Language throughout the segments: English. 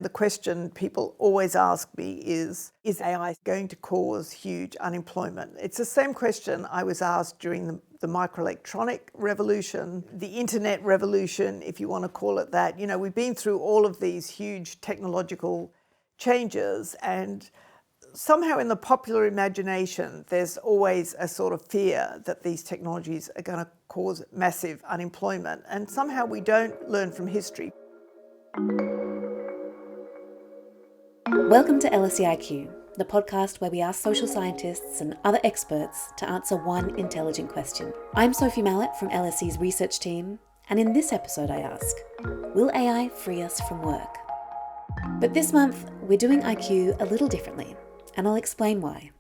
The question people always ask me is AI going to cause huge unemployment? It's the same question I was asked during the microelectronic revolution, the internet revolution, if you want to call it that. You know, we've been through all of these huge technological changes, and somehow in the popular imagination, there's always a sort of fear that these technologies are going to cause massive unemployment, and somehow we don't learn from history. Welcome to LSE IQ, the podcast where we ask social scientists and other experts to answer one intelligent question. I'm Sophie Mallett from LSE's research team, and in this episode I ask, will AI free us from work? But this month, we're doing IQ a little differently, and I'll explain why.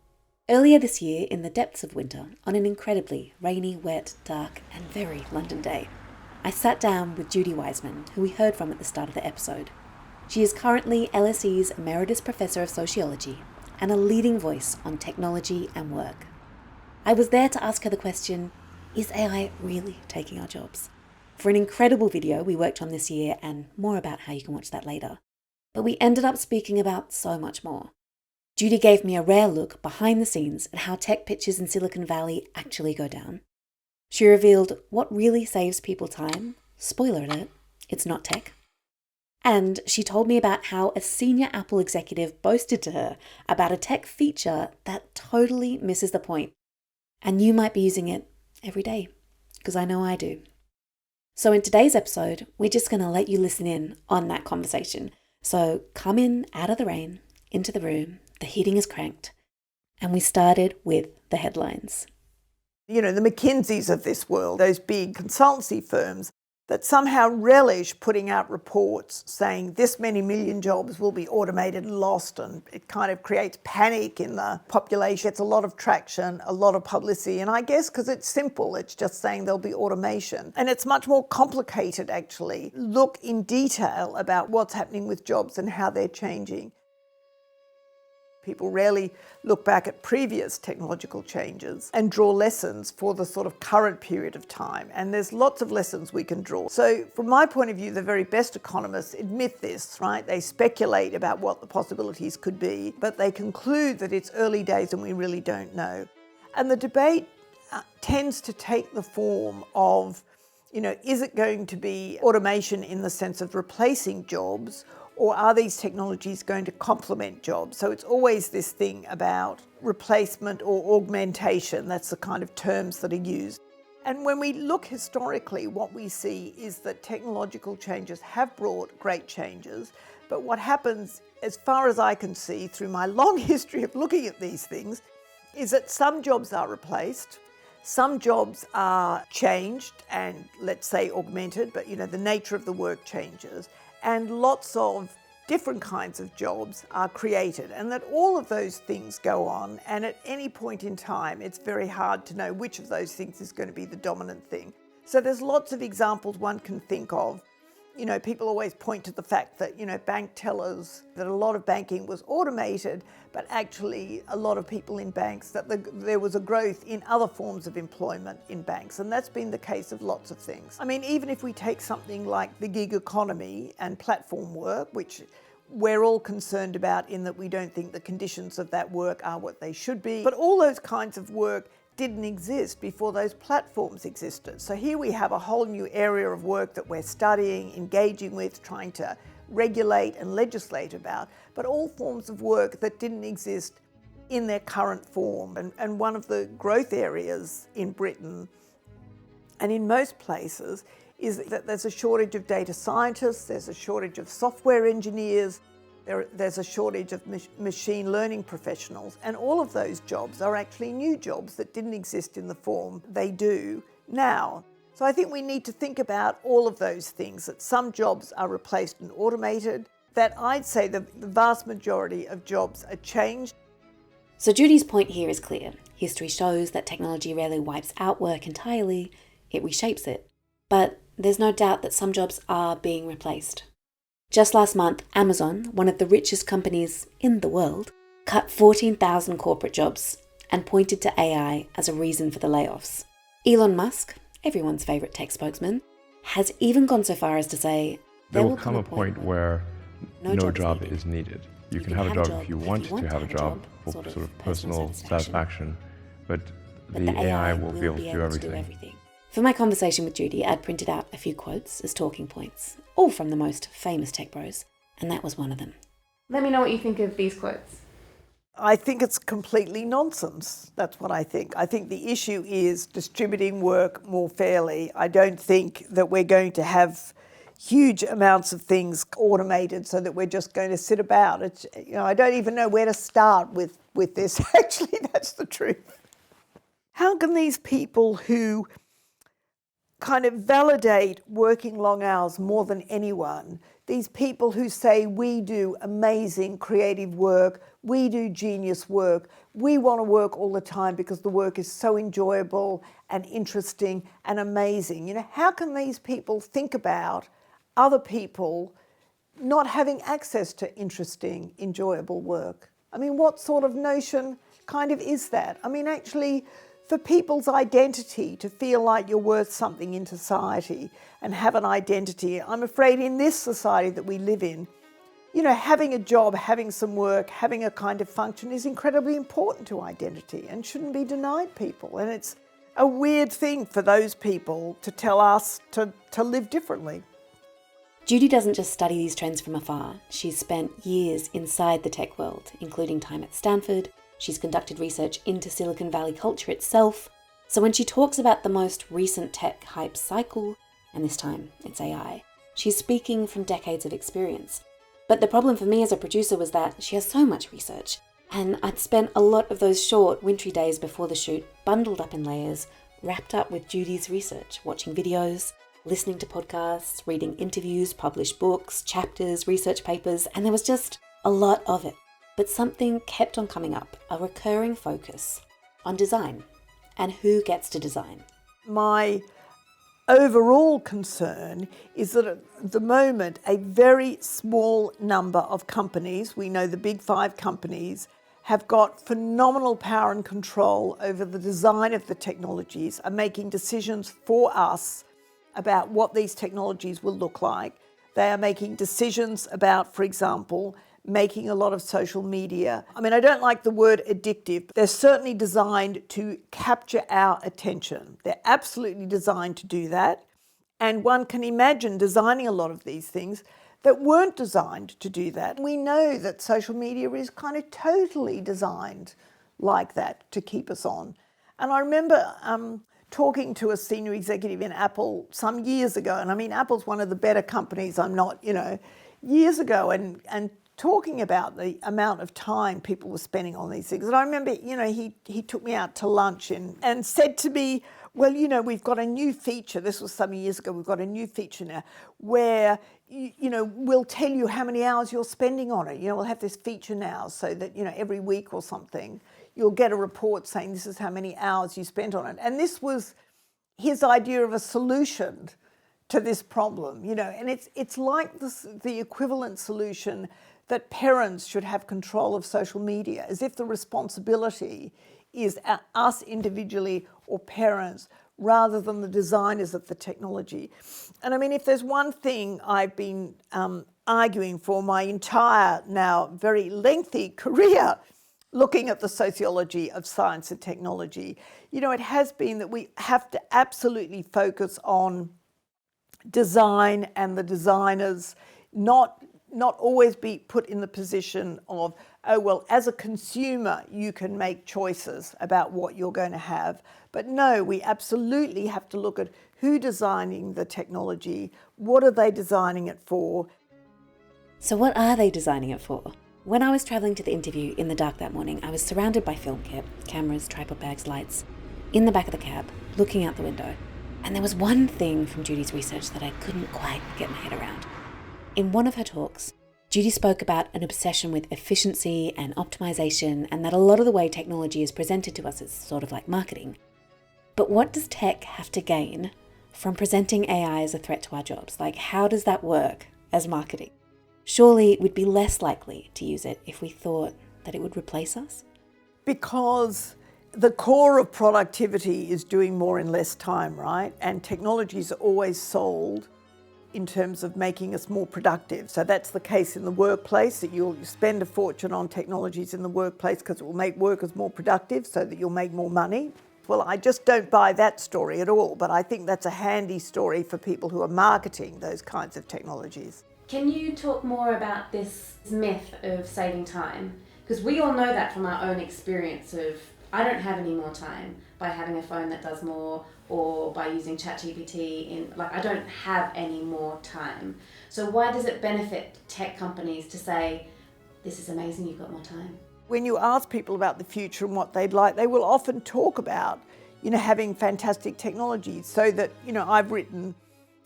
Earlier this year, in the depths of winter, on an incredibly rainy, wet, dark, and very London day, I sat down with Judy Wajcman, who we heard from at the start of the episode. She is currently LSE's Emeritus Professor of Sociology and a leading voice on technology and work. I was there to ask her the question, is AI really taking our jobs? For an incredible video we worked on this year, and more about how you can watch that later. But we ended up speaking about so much more. Judy gave me a rare look behind the scenes at how tech pitches in Silicon Valley actually go down. She revealed what really saves people time. Spoiler alert, it's not tech. And she told me about how a senior Apple executive boasted to her about a tech feature that totally misses the point. And you might be using it every day, because I know I do. So in today's episode, we're just going to let you listen in on that conversation. So come in out of the rain, into the room, the heating is cranked, and we started with the headlines. You know, the McKinseys of this world, those big consultancy firms that somehow relish putting out reports saying this many million jobs will be automated and lost, and it kind of creates panic in the population. It's a lot of traction, a lot of publicity, and I guess because it's simple, it's just saying there'll be automation. And it's much more complicated, actually. Look in detail about what's happening with jobs and how they're changing. People rarely look back at previous technological changes and draw lessons for the sort of current period of time. And there's lots of lessons we can draw. So from my point of view, the very best economists admit this, right? They speculate about what the possibilities could be, but they conclude that it's early days and we really don't know. And the debate tends to take the form of, you know, is it going to be automation in the sense of replacing jobs, or are these technologies going to complement jobs? So it's always this thing about replacement or augmentation. That's the kind of terms that are used. And when we look historically, what we see is that technological changes have brought great changes. But what happens, as far as I can see through my long history of looking at these things, is that some jobs are replaced, some jobs are changed and, let's say, augmented, but, you know, the nature of the work changes. And lots of different kinds of jobs are created, and that all of those things go on, and at any point in time it's very hard to know which of those things is going to be the dominant thing. So there's lots of examples one can think of. You know, people always point to the fact that, you know, bank tellers, that a lot of banking was automated, but actually a lot of people in banks, that there was a growth in other forms of employment in banks. And that's been the case of lots of things. I mean, even if we take something like the gig economy and platform work, which we're all concerned about in that we don't think the conditions of that work are what they should be. But all those kinds of work didn't exist before those platforms existed. So here we have a whole new area of work that we're studying, engaging with, trying to regulate and legislate about, but all forms of work that didn't exist in their current form. And one of the growth areas in Britain and in most places is that there's a shortage of data scientists, there's a shortage of software engineers, there's a shortage of machine learning professionals, and all of those jobs are actually new jobs that didn't exist in the form they do now. So I think we need to think about all of those things, that some jobs are replaced and automated, that I'd say the vast majority of jobs are changed. So Judy's point here is clear. History shows that technology rarely wipes out work entirely, it reshapes it. But there's no doubt that some jobs are being replaced. Just last month, Amazon, one of the richest companies in the world, cut 14,000 corporate jobs and pointed to AI as a reason for the layoffs. Elon Musk, everyone's favourite tech spokesman, has even gone so far as to say there will come a point where no job is needed. You can have a job if you want to have a job for sort of personal satisfaction, but the AI will be able to do everything. For my conversation with Judy, I'd printed out a few quotes as talking points, all from the most famous tech bros, and that was one of them. Let me know what you think of these quotes. I think it's completely nonsense. That's what I think. I think the issue is distributing work more fairly. I don't think that we're going to have huge amounts of things automated so that we're just going to sit about. I don't even know where to start with this. Actually, that's the truth. How can these people who kind of validate working long hours more than anyone, these people who say we do amazing creative work, we do genius work, we want to work all the time because the work is so enjoyable and interesting and amazing. How can these people think about other people not having access to interesting, enjoyable work? What sort of notion kind of is that? Actually, for people's identity to feel like you're worth something in society and have an identity, I'm afraid in this society that we live in, having a job, having some work, having a kind of function is incredibly important to identity and shouldn't be denied people. And it's a weird thing for those people to tell us to live differently. Judy doesn't just study these trends from afar. She's spent years inside the tech world, including time at Stanford. She's conducted research into Silicon Valley culture itself. So when she talks about the most recent tech hype cycle, and this time it's AI, she's speaking from decades of experience. But the problem for me as a producer was that she has so much research, and I'd spent a lot of those short, wintry days before the shoot bundled up in layers, wrapped up with Judy's research, watching videos, listening to podcasts, reading interviews, published books, chapters, research papers, and there was just a lot of it. But something kept on coming up, a recurring focus on design and who gets to design. My overall concern is that at the moment, a very small number of companies, we know the big 5 companies, have got phenomenal power and control over the design of the technologies, are making decisions for us about what these technologies will look like. They are making decisions about, for example, making a lot of social media. I don't like the word addictive, but they're certainly designed to capture our attention. They're absolutely designed to do that. And one can imagine designing a lot of these things that weren't designed to do that. We know that social media is kind of totally designed like that to keep us on. And I remember talking to a senior executive in Apple some years ago, and Apple's one of the better companies, years ago, and talking about the amount of time people were spending on these things. And I remember, he took me out to lunch and said to me, well, we've got a new feature, this was some years ago, we've got a new feature now where, we'll tell you how many hours you're spending on it. We'll have this feature now so that, every week or something, you'll get a report saying this is how many hours you spent on it. And this was his idea of a solution to this problem, and it's like the equivalent solution that parents should have control of social media, as if the responsibility is us individually or parents rather than the designers of the technology. And if there's one thing I've been arguing for my entire now very lengthy career, looking at the sociology of science and technology, it has been that we have to absolutely focus on design and the designers, not always be put in the position of, oh, well, as a consumer, you can make choices about what you're going to have. But no, we absolutely have to look at who's designing the technology, what are they designing it for. So what are they designing it for? When I was travelling to the interview in the dark that morning, I was surrounded by film kit, cameras, tripod bags, lights, in the back of the cab, looking out the window. And there was one thing from Judy's research that I couldn't quite get my head around. In one of her talks, Judy spoke about an obsession with efficiency and optimization, and that a lot of the way technology is presented to us is sort of like marketing. But what does tech have to gain from presenting AI as a threat to our jobs? Like, how does that work as marketing? Surely we'd be less likely to use it if we thought that it would replace us? Because the core of productivity is doing more in less time, right? And technologies are always sold in terms of making us more productive. So that's the case in the workplace, that you'll spend a fortune on technologies in the workplace because it will make workers more productive so that you'll make more money. Well, I just don't buy that story at all, but I think that's a handy story for people who are marketing those kinds of technologies. Can you talk more about this myth of saving time? Because we all know that from our own experience of, I don't have any more time by having a phone that does more, or by using ChatGPT I don't have any more time. So why does it benefit tech companies to say, this is amazing, you've got more time? When you ask people about the future and what they'd like, they will often talk about, having fantastic technology. So that, I've written,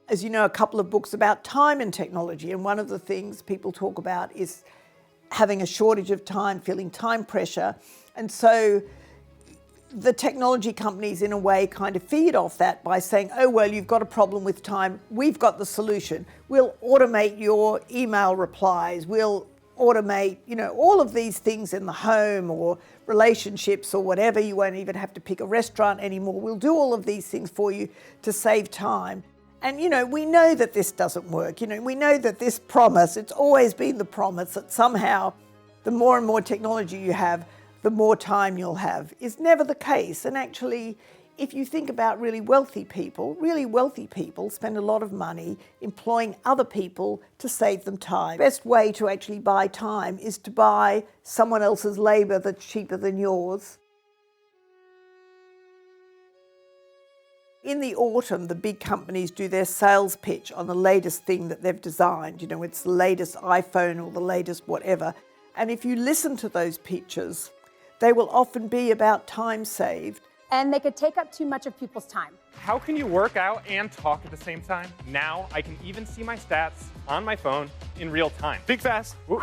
as you know, a couple of books about time and technology. And one of the things people talk about is having a shortage of time, feeling time pressure. And so the technology companies, in a way, kind of feed off that by saying, oh, well, you've got a problem with time. We've got the solution. We'll automate your email replies. We'll automate, all of these things in the home or relationships or whatever. You won't even have to pick a restaurant anymore. We'll do all of these things for you to save time. And, we know that this doesn't work. We know that this promise, it's always been the promise that somehow the more and more technology you have, the more time you'll have, is never the case. And actually, if you think about really wealthy people spend a lot of money employing other people to save them time. The best way to actually buy time is to buy someone else's labour that's cheaper than yours. In the autumn, the big companies do their sales pitch on the latest thing that they've designed. It's the latest iPhone or the latest whatever. And if you listen to those pitches, they will often be about time saved. And they could take up too much of people's time. How can you work out and talk at the same time? Now I can even see my stats on my phone in real time. Think fast. Woo.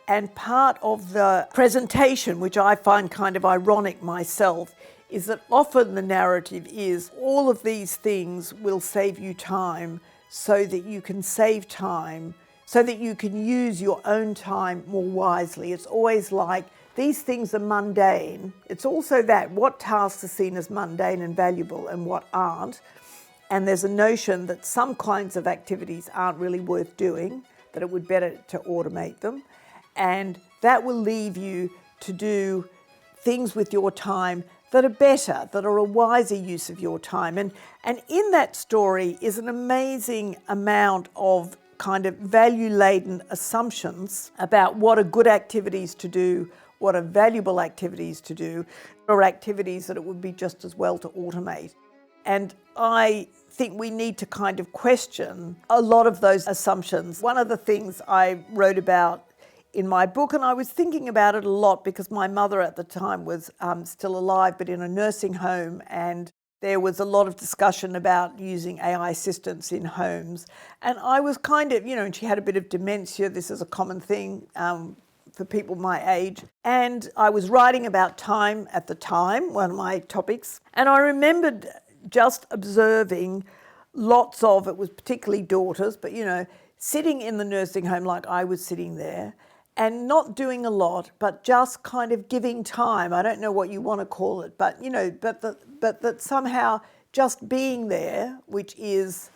And part of the presentation, which I find kind of ironic myself, is that often the narrative is all of these things will save you time so that you can save time, so that you can use your own time more wisely. It's always like, these things are mundane. It's also that what tasks are seen as mundane and valuable and what aren't. And there's a notion that some kinds of activities aren't really worth doing, that it would be better to automate them. And that will leave you to do things with your time that are better, that are a wiser use of your time. And in that story is an amazing amount of kind of value-laden assumptions about what are good activities to do, what are valuable activities to do, or activities that it would be just as well to automate. And I think we need to kind of question a lot of those assumptions. One of the things I wrote about in my book, and I was thinking about it a lot because my mother at the time was still alive, but in a nursing home, and there was a lot of discussion about using AI assistants in homes. And I was kind of, and she had a bit of dementia. This is a common thing for people my age. And I was writing about time at the time, one of my topics. And I remembered just observing lots of, it was particularly daughters, but sitting in the nursing home like I was sitting there and not doing a lot, but just kind of giving time. I don't know what you want to call it, but but that somehow just being there, which is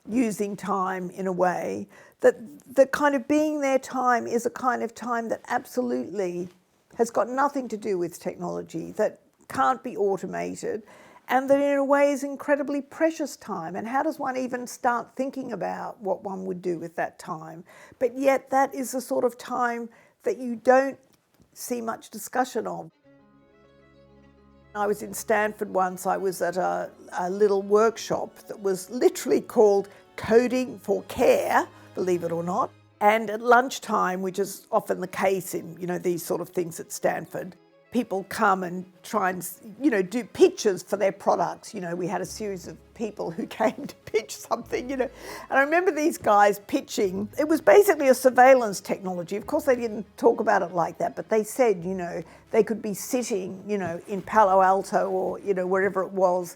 using time in a way, that kind of being there time is a kind of time that absolutely has got nothing to do with technology, that can't be automated, and that in a way is incredibly precious time. And how does one even start thinking about what one would do with that time? But yet that is the sort of time that you don't see much discussion of. I was in Stanford once. I was at a little workshop that was literally called Coding for Care, believe it or not. And at lunchtime, which is often the case in, these sort of things at Stanford, people come and try and, do pitches for their products. We had a series of people who came to pitch something, And I remember these guys pitching. It was basically a surveillance technology. Of course, they didn't talk about it like that, but they said, they could be sitting, in Palo Alto or, wherever it was,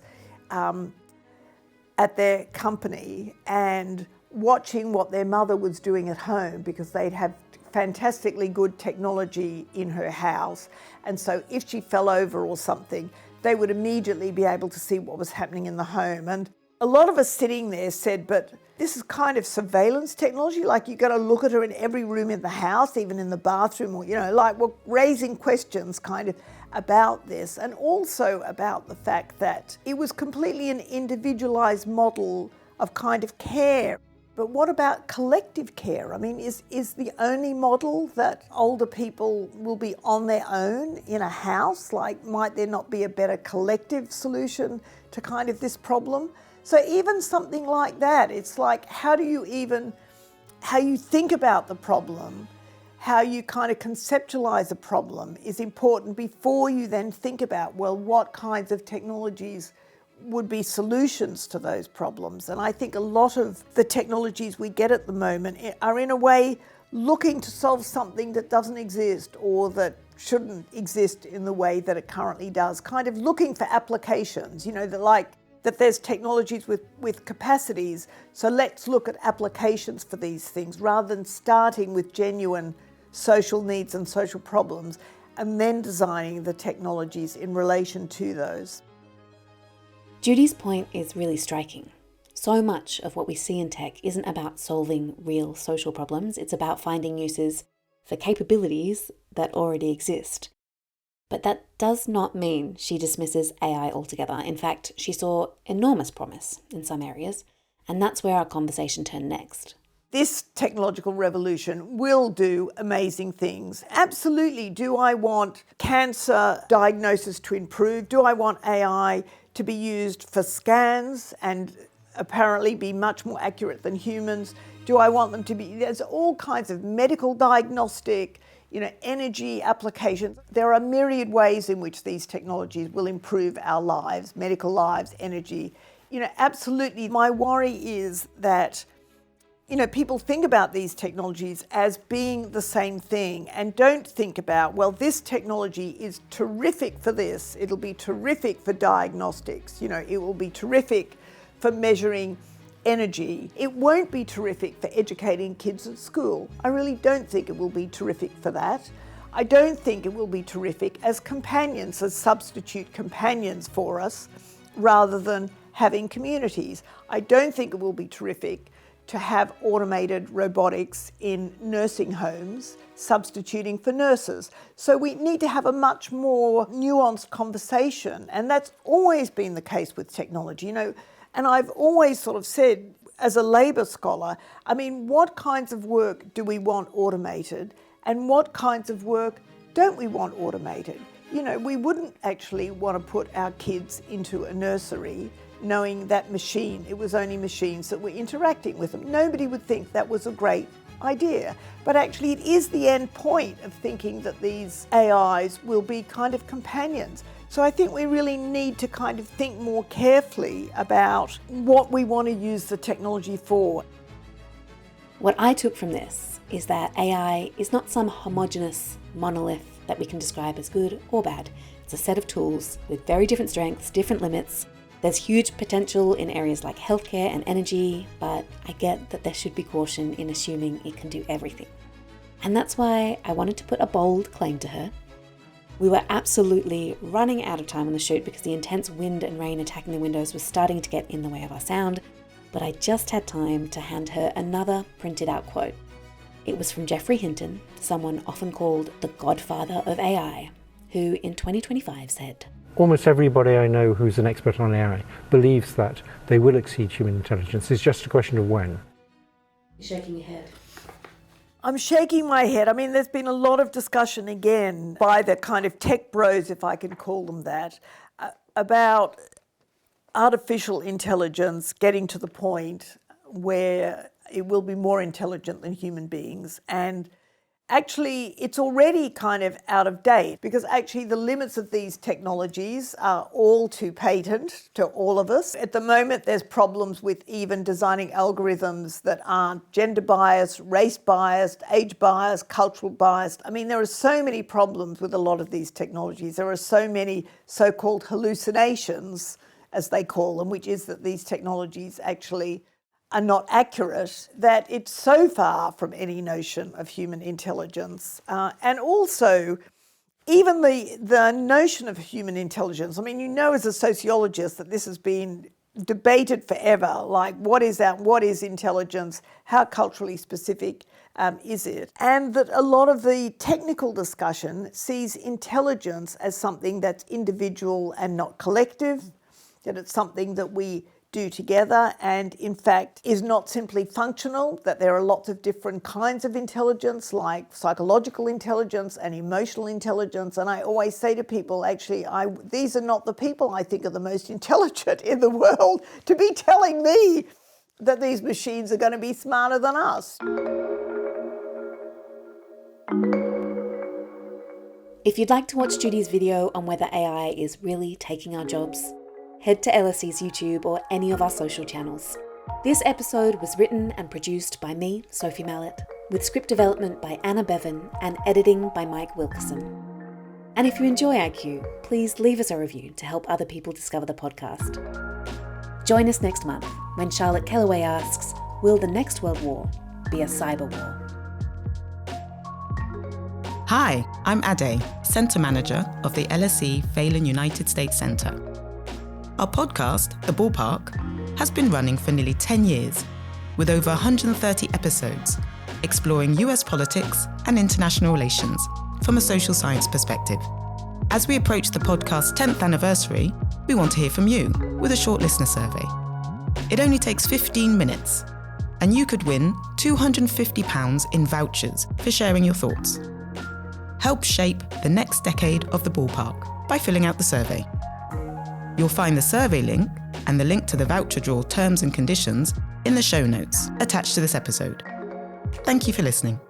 at their company and watching what their mother was doing at home, because they'd have fantastically good technology in her house. And so if she fell over or something, they would immediately be able to see what was happening in the home. And A lot of us sitting there said, but this is kind of surveillance technology, like you've got to look at her in every room in the house, even in the bathroom, or, like we're raising questions kind of about this, and also about the fact that it was completely an individualised model of kind of care. But what about collective care? I mean, is the only model that older people will be on their own in a house? Like, might there not be a better collective solution to kind of this problem? So even something like that, it's like, how you think about the problem, how you kind of conceptualize a problem is important before you then think about, well, what kinds of technologies would be solutions to those problems. And I think a lot of the technologies we get at the moment are in a way looking to solve something that doesn't exist or that shouldn't exist in the way that it currently does, kind of looking for applications, that there's technologies with capacities, so let's look at applications for these things rather than starting with genuine social needs and social problems and then designing the technologies in relation to those. Judy's point is really striking. So much of what we see in tech isn't about solving real social problems, it's about finding uses for capabilities that already exist. But that does not mean she dismisses AI altogether. In fact, she saw enormous promise in some areas, and that's where our conversation turned next. This technological revolution will do amazing things. Absolutely. Do I want cancer diagnosis to improve? Do I want AI to be used for scans and apparently be much more accurate than humans? Do I want them to be, there's all kinds of medical diagnostic, energy applications. There are myriad ways in which these technologies will improve our lives, medical lives, energy. Absolutely. My worry is that, people think about these technologies as being the same thing and don't think about, well, this technology is terrific for this. It'll be terrific for diagnostics. It will be terrific for measuring energy. It won't be terrific for educating kids at school. I really don't think it will be terrific for that. I don't think it will be terrific as companions, as substitute companions for us, rather than having communities. I don't think it will be terrific to have automated robotics in nursing homes, substituting for nurses. So we need to have a much more nuanced conversation, and that's always been the case with technology. And I've always sort of said, as a labour scholar, what kinds of work do we want automated and what kinds of work don't we want automated? We wouldn't actually want to put our kids into a nursery knowing that it was only machines that were interacting with them. Nobody would think that was a great idea. But actually it is the end point of thinking that these AIs will be kind of companions. So I think we really need to kind of think more carefully about what we want to use the technology for. What I took from this is that AI is not some homogeneous monolith that we can describe as good or bad. It's a set of tools with very different strengths, different limits. There's huge potential in areas like healthcare and energy, but I get that there should be caution in assuming it can do everything. And that's why I wanted to put a bold claim to her. We were absolutely running out of time on the shoot because the intense wind and rain attacking the windows was starting to get in the way of our sound, but I just had time to hand her another printed out quote. It was from Geoffrey Hinton, someone often called the godfather of AI, who in 2025 said, "Almost everybody I know who's an expert on AI believes that they will exceed human intelligence. It's just a question of when." You're shaking your head. I'm shaking my head. There's been a lot of discussion again by the kind of tech bros, if I can call them that, about artificial intelligence getting to the point where it will be more intelligent than human beings. And actually, it's already kind of out of date because actually the limits of these technologies are all too patent to all of us. At the moment, there's problems with even designing algorithms that aren't gender biased, race biased, age biased, cultural biased. There are so many problems with a lot of these technologies. There are so many so-called hallucinations, as they call them, which is that these technologies actually are not accurate, that it's so far from any notion of human intelligence. And also, even the notion of human intelligence, as a sociologist, that this has been debated forever, like what is intelligence, how culturally specific is it, and that a lot of the technical discussion sees intelligence as something that's individual and not collective, that it's something that we do together and in fact is not simply functional, that there are lots of different kinds of intelligence like psychological intelligence and emotional intelligence. And I always say to people, actually, these are not the people I think are the most intelligent in the world to be telling me that these machines are going to be smarter than us. If you'd like to watch Judy's video on whether AI is really taking our jobs, head to LSE's YouTube or any of our social channels. This episode was written and produced by me, Sophie Mallett, with script development by Anna Bevan and editing by Mike Wilkerson. And if you enjoy IQ, please leave us a review to help other people discover the podcast. Join us next month when Charlotte Kellaway asks, will the next world war be a cyber war? Hi, I'm Ade, Centre Manager of the LSE Phelan United States Centre. Our podcast, The Ballpark, has been running for nearly 10 years, with over 130 episodes, exploring US politics and international relations from a social science perspective. As we approach the podcast's 10th anniversary, we want to hear from you with a short listener survey. It only takes 15 minutes, and you could win £250 in vouchers for sharing your thoughts. Help shape the next decade of The Ballpark by filling out the survey. You'll find the survey link and the link to the voucher draw terms and conditions in the show notes attached to this episode. Thank you for listening.